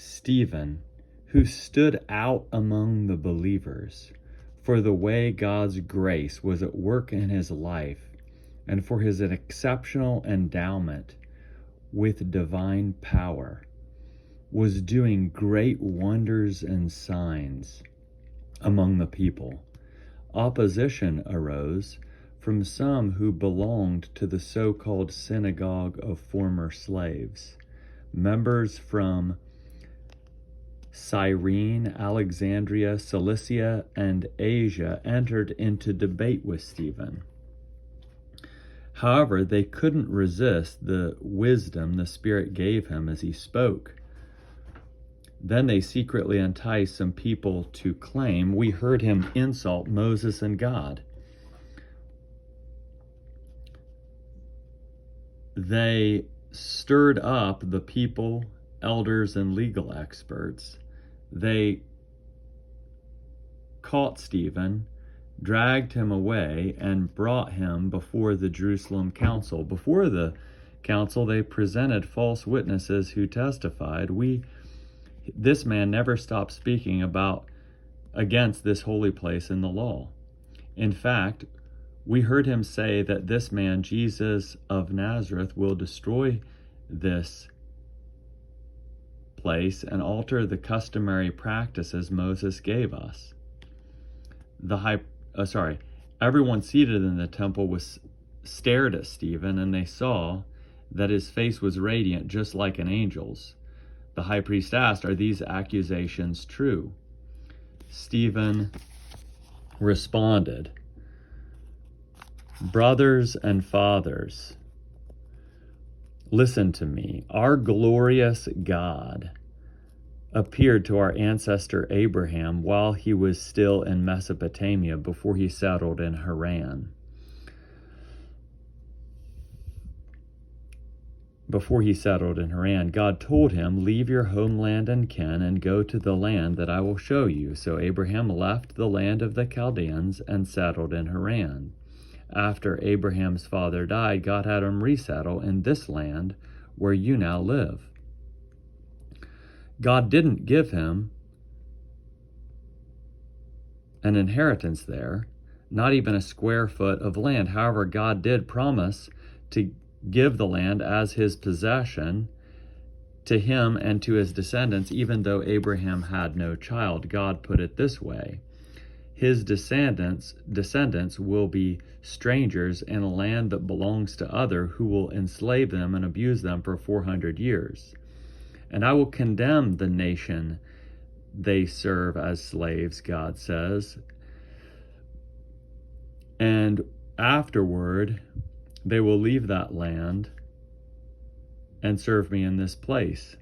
Stephen, who stood out among the believers for the way God's grace was at work in his life and for his exceptional endowment with divine power, was doing great wonders and signs among the people. Opposition arose from some who belonged to the so-called synagogue of former slaves. Members from Cyrene, Alexandria, Cilicia, and Asia entered into debate with Stephen. However, they couldn't resist the wisdom the Spirit gave him as he spoke. Then they secretly enticed some people to claim, "We heard him insult Moses and God." They stirred up the people, elders, and legal experts. They caught Stephen, dragged him away, and brought him before the Jerusalem council. Before the council, they presented false witnesses who testified, "This man never stopped speaking against this holy place in the law. In fact, we heard him say that this man, Jesus of Nazareth, will destroy this place and alter the customary practices Moses gave us." Everyone seated in the temple stared at Stephen, and they saw that his face was radiant, just like an angel's. The high priest asked, "Are these accusations true?" Stephen responded, "Brothers and fathers, listen to me. Our glorious God appeared to our ancestor Abraham while he was still in Mesopotamia before he settled in Haran. God told him, 'Leave your homeland and kin and go to the land that I will show you.' So Abraham left the land of the Chaldeans and settled in Haran. After Abraham's father died, God had him resettle in this land where you now live. God didn't give him an inheritance there, not even a square foot of land. However, God did promise to give the land as his possession to him and to his descendants, even though Abraham had no child. God put it this way: his descendants will be strangers in a land that belongs to others who will enslave them and abuse them for 400 years. And I will condemn the nation they serve as slaves," God says. "And afterward, they will leave that land and serve me in this place."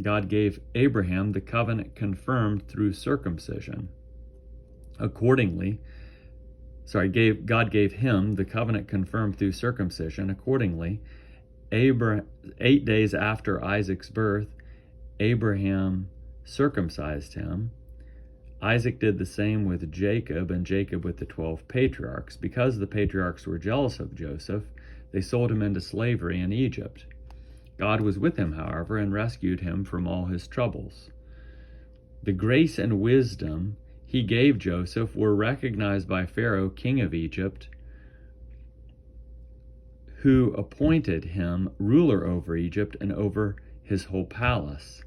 God gave Abraham the covenant confirmed through circumcision. God gave him the covenant confirmed through circumcision. Accordingly, 8 days after Isaac's birth, Abraham circumcised him. Isaac did the same with Jacob, and Jacob with the 12 patriarchs. Because the patriarchs were jealous of Joseph, they sold him into slavery in Egypt. God was with him, however, and rescued him from all his troubles. The grace and wisdom he gave Joseph were recognized by Pharaoh, king of Egypt, who appointed him ruler over Egypt and over his whole palace.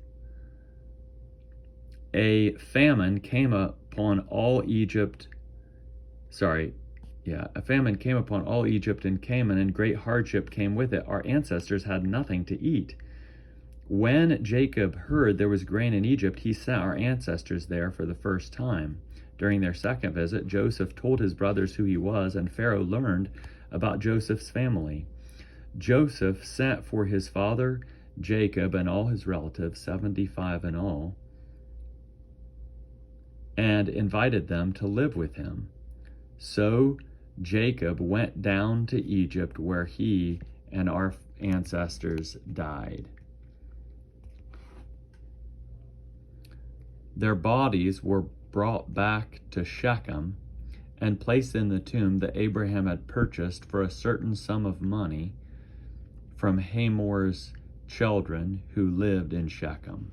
A famine came upon all Egypt and Canaan, and great hardship came with it. Our ancestors had nothing to eat. When Jacob heard there was grain in Egypt, he sent our ancestors there for the first time. During their second visit, Joseph told his brothers who he was, and Pharaoh learned about Joseph's family. Joseph sent for his father Jacob and all his relatives, 75 in all, and invited them to live with him. So Jacob went down to Egypt, where he and our ancestors died. Their bodies were brought back to Shechem and placed in the tomb that Abraham had purchased for a certain sum of money from Hamor's children who lived in Shechem.